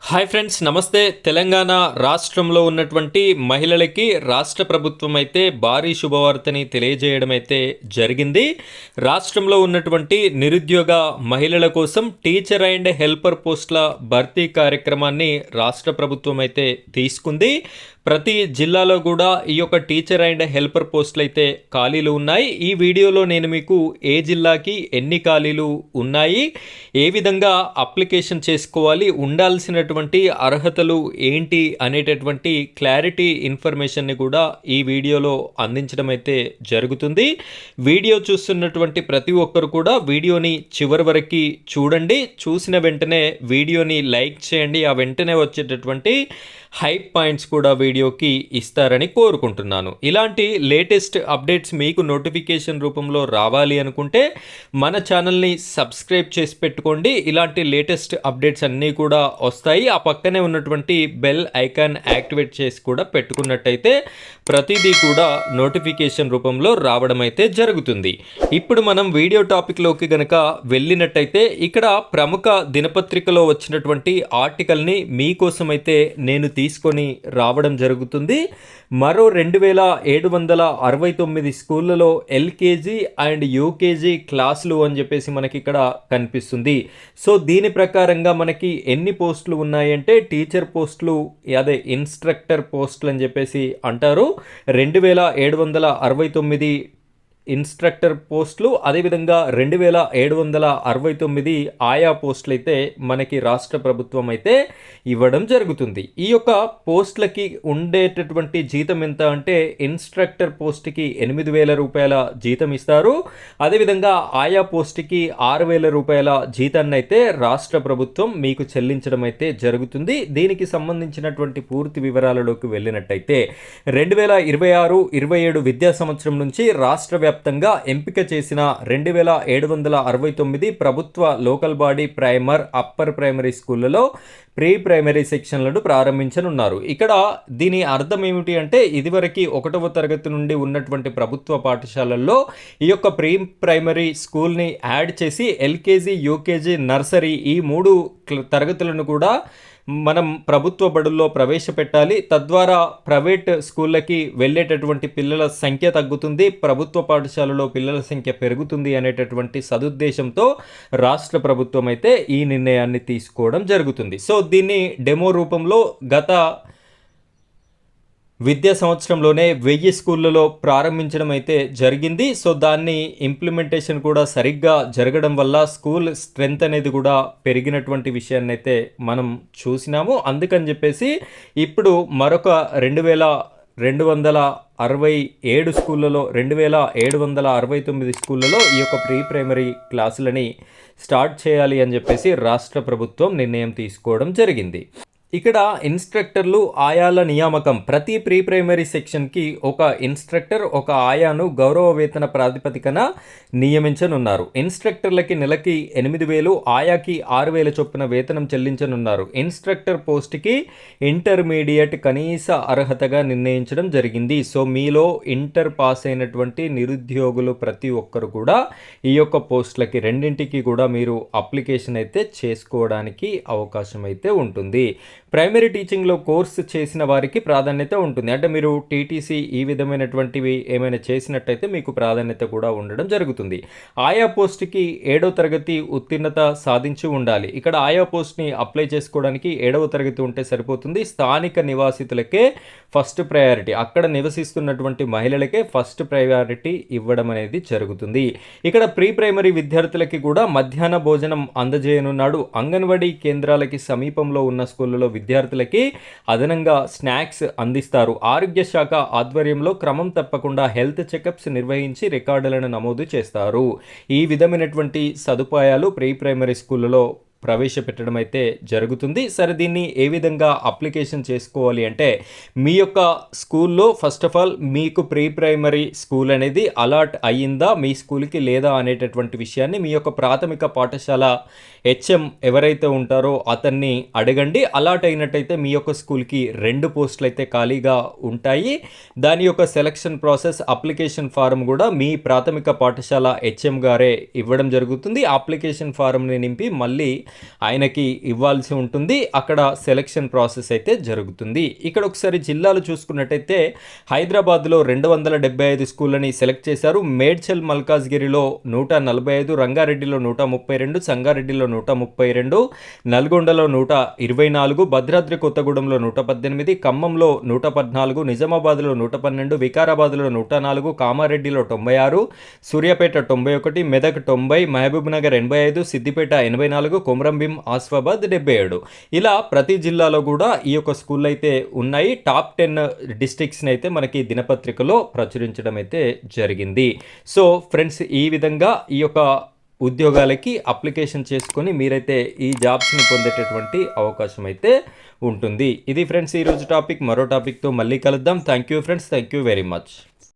Hi friends, నమస్తే. తెలంగాణ రాష్ట్రంలో ఉన్నటువంటి మహిళలకి రాష్ట్ర ప్రభుత్వం అయితే భారీ శుభవార్తని తెలియజేయడం అయితే జరిగింది. రాష్ట్రంలో ఉన్నటువంటి నిరుద్యోగ మహిళల కోసం టీచర్ అండ్ హెల్పర్ పోస్టుల భర్తీ కార్యక్రమాన్ని రాష్ట్ర ప్రభుత్వం అయితే తీసుకుంది. ప్రతి జిల్లాలో కూడా ఈ యొక్క టీచర్ అండ్ హెల్పర్ పోస్టులు అయితే ఖాళీలు ఉన్నాయి. ఈ వీడియోలో నేను మీకు ఏ జిల్లాకి ఎన్ని ఖాళీలు ఉన్నాయి, ఏ విధంగా అప్లికేషన్ చేసుకోవాలి, ఉండాల్సినటువంటి అర్హతలు ఏంటి అనేటటువంటి క్లారిటీ ఇన్ఫర్మేషన్ని కూడా ఈ వీడియోలో అందించడం అయితే జరుగుతుంది. వీడియో చూస్తున్నటువంటి ప్రతి ఒక్కరు కూడా వీడియోని చివరి వరకు చూడండి. చూసిన వెంటనే వీడియోని లైక్ చేయండి. ఆ వెంటనే వచ్చేటటువంటి హైప్ పాయింట్స్ కూడా వీడియోకి ఇస్తారని కోరుకుంటున్నాను. ఇలాంటి లేటెస్ట్ అప్డేట్స్ మీకు నోటిఫికేషన్ రూపంలో రావాలి అనుకుంటే మన ఛానల్ని సబ్స్క్రైబ్ చేసి పెట్టుకోండి. ఇలాంటి లేటెస్ట్ అప్డేట్స్ అన్నీ కూడా వస్తాయి. ఆ పక్కనే ఉన్నటువంటి బెల్ ఐకాన్ యాక్టివేట్ చేసి కూడా పెట్టుకున్నట్టయితే ప్రతిదీ కూడా నోటిఫికేషన్ రూపంలో రావడం అయితే జరుగుతుంది. ఇప్పుడు మనం వీడియో టాపిక్లోకి గనక వెళ్ళినట్టయితే ఇక్కడ ప్రముఖ దినపత్రికలో వచ్చినటువంటి ఆర్టికల్ని మీకోసం అయితే నేను తీసుకొని రావడం జరుగుతుంది. మరో 2769 స్కూళ్ళలో ఎల్కేజీ అండ్ యూకేజీ క్లాసులు అని చెప్పేసి మనకి ఇక్కడ కనిపిస్తుంది. సో దీని ప్రకారంగా మనకి ఎన్ని పోస్టులు ఉన్నాయంటే టీచర్ పోస్టులు, అదే ఇన్స్ట్రక్టర్ పోస్టులు అని చెప్పేసి అంటారు. 2769 ఇన్స్ట్రక్టర్ పోస్టులు, అదేవిధంగా 2769 ఆయా పోస్టులు అయితే మనకి రాష్ట్ర ప్రభుత్వం అయితే ఇవ్వడం జరుగుతుంది. ఈ యొక్క పోస్టులకి ఉండేటటువంటి జీతం ఎంత అంటే ఇన్స్ట్రక్టర్ పోస్ట్కి 8,000 రూపాయల జీతం ఇస్తారు. అదేవిధంగా ఆయా పోస్ట్కి 6,000 రూపాయల జీతాన్ని అయితే రాష్ట్ర ప్రభుత్వం మీకు చెల్లించడం అయితే జరుగుతుంది. దీనికి సంబంధించినటువంటి పూర్తి వివరాలలోకి వెళ్ళినట్టయితే 2026-27 విద్యా సంవత్సరం నుంచి రాష్ట్ర వ్యాప్తంగా ఎంపిక చేసిన 2769 ప్రభుత్వ local body primer, upper primary స్కూళ్లలో ప్రీ ప్రైమరీ సెక్షన్లను ప్రారంభించనున్నారు. ఇక్కడ దీని అర్థం ఏమిటి అంటే ఇదివరకు 1వ తరగతి నుండి ఉన్నటువంటి ప్రభుత్వ పాఠశాలల్లో ఈ యొక్క ప్రీ ప్రైమరీ స్కూల్ని యాడ్ చేసి ఎల్కేజీ, యూకేజీ, నర్సరీ ఈ 3 తరగతులను కూడా మనం ప్రభుత్వ బడుల్లో ప్రవేశపెట్టాలి. తద్వారా ప్రైవేట్ స్కూళ్ళకి వెళ్ళేటటువంటి పిల్లల సంఖ్య తగ్గుతుంది, ప్రభుత్వ పాఠశాలలో పిల్లల సంఖ్య పెరుగుతుంది అనేటటువంటి సదుద్దేశంతో రాష్ట్ర ప్రభుత్వం అయితే ఈ నిర్ణయాన్ని తీసుకోవడం జరుగుతుంది. సో దీన్ని డెమో రూపంలో గత విద్యా సంవత్సరంలోనే 1000 స్కూళ్ళలో ప్రారంభించడం అయితే జరిగింది. సో దాన్ని ఇంప్లిమెంటేషన్ కూడా సరిగ్గా జరగడం వల్ల స్కూల్ స్ట్రెంత్ అనేది కూడా పెరిగినటువంటి విషయాన్ని అయితే మనం చూసినాము. అందుకని చెప్పేసి ఇప్పుడు మరొక 2267 స్కూళ్ళలో 2769 స్కూళ్ళలో ఈ యొక్క ప్రీ ప్రైమరీ క్లాసులని స్టార్ట్ చేయాలి అని చెప్పేసి రాష్ట్ర ప్రభుత్వం నిర్ణయం తీసుకోవడం జరిగింది. ఇక్కడ ఇన్స్ట్రక్టర్లు, ఆయాల నియామకం. ప్రతి ప్రీ ప్రైమరీ సెక్షన్కి ఒక ఇన్స్ట్రక్టర్, ఒక ఆయాను గౌరవ వేతన ప్రాతిపదికన నియమించనున్నారు. ఇన్స్ట్రక్టర్లకి నెలకి 8,000, ఆయాకి 6,000 చొప్పున వేతనం చెల్లించనున్నారు. ఇన్స్ట్రక్టర్ పోస్ట్కి ఇంటర్మీడియట్ కనీస అర్హతగా నిర్ణయించడం జరిగింది. సో మీలో ఇంటర్ పాస్ అయినటువంటి నిరుద్యోగులు ప్రతి ఒక్కరు కూడా ఈ యొక్క పోస్టులకి రెండింటికి కూడా మీరు అప్లికేషన్ అయితే చేసుకోవడానికి అవకాశం అయితే ఉంటుంది. ప్రైమరీ టీచింగ్లో కోర్సు చేసిన వారికి ప్రాధాన్యత ఉంటుంది. అంటే మీరు టీటీసీ ఈ విధమైనటువంటివి ఏమైనా చేసినట్టయితే మీకు ప్రాధాన్యత కూడా ఉండడం జరుగుతుంది. ఆయా పోస్ట్కి 7వ తరగతి ఉత్తీర్ణత సాధించి ఉండాలి. ఇక్కడ ఆయా పోస్ట్ని అప్లై చేసుకోవడానికి 7వ తరగతి ఉంటే సరిపోతుంది. స్థానిక నివాసితులకే ఫస్ట్ ప్రయారిటీ, అక్కడ నివసిస్తున్నటువంటి మహిళలకే ఫస్ట్ ప్రయారిటీ ఇవ్వడం అనేది జరుగుతుంది. ఇక్కడ ప్రీ ప్రైమరీ విద్యార్థులకి కూడా మధ్యాహ్న భోజనం అందజేయనున్నాడు. అంగన్వాడీ కేంద్రాలకి సమీపంలో ఉన్న స్కూళ్ళలో విద్యార్థులకి అదనంగా స్నాక్స్ అందిస్తారు. ఆరోగ్య శాఖ ఆధ్వర్యంలో క్రమం తప్పకుండా హెల్త్ చెకప్స్ నిర్వహించి రికార్డులను నమోదు చేస్తారు. ఈ విధమైనటువంటి సదుపాయాలు ప్రీ ప్రైమరీ స్కూళ్ళలో ప్రవేశపెట్టడం అయితే జరుగుతుంది. సరే, దీన్ని ఏ విధంగా అప్లికేషన్ చేసుకోవాలి అంటే మీ యొక్క స్కూల్లో ఫస్ట్ ఆఫ్ ఆల్ మీకు ప్రీ ప్రైమరీ స్కూల్ అనేది అలాట్ అయ్యిందా మీ స్కూల్కి లేదా అనేటటువంటి విషయాన్ని మీ యొక్క ప్రాథమిక పాఠశాల హెచ్ఎం ఎవరైతే ఉంటారో అతన్ని అడగండి. అలాట్ అయినట్టయితే మీ యొక్క స్కూల్కి 2 పోస్టులు అయితే ఖాళీగా ఉంటాయి. దాని యొక్క సెలక్షన్ ప్రాసెస్, అప్లికేషన్ ఫారం కూడా మీ ప్రాథమిక పాఠశాల హెచ్ఎం గారే ఇవ్వడం జరుగుతుంది. అప్లికేషన్ ఫారంని నింపి మళ్ళీ ఆయనకి ఇవ్వాల్సి ఉంటుంది. అక్కడ సెలక్షన్ ప్రాసెస్ అయితే జరుగుతుంది. ఇక్కడ ఒకసారి జిల్లాలు చూసుకున్నట్టయితే హైదరాబాద్లో 275 స్కూళ్ళని సెలెక్ట్ చేశారు. మేడ్చల్ మల్కాజ్గిరిలో 145, రంగారెడ్డిలో 132, సంగారెడ్డిలో 132, నల్గొండలో 124, భద్రాద్రి కొత్తగూడెంలో 118, ఖమ్మంలో 114, నిజామాబాద్లో 112, వికారాబాద్లో 104, కామారెడ్డిలో 96, సూర్యాపేట 91, మెదక్ 90, మహబూబ్ నగర్ 85, సిద్దిపేట 84, కొమరంభీం, ఆసిఫాబాద్ 77. ఇలా ప్రతి జిల్లాలో కూడా ఈ యొక్క స్కూల్ అయితే ఉన్నాయి. టాప్ 10 డిస్ట్రిక్ట్స్ని అయితే మనకి దినపత్రికలో ప్రచురించడం అయితే జరిగింది. సో ఫ్రెండ్స్, ఈ విధంగా ఈ యొక్క ఉద్యోగాలకి అప్లికేషన్ చేసుకొని మీరైతే ఈ జాబ్స్ని పొందేటటువంటి అవకాశం అయితే ఉంటుంది. ఇది ఫ్రెండ్స్ ఈరోజు టాపిక్. మరో టాపిక్తో మళ్ళీ కలుద్దాం. Thank you friends, thank you very much.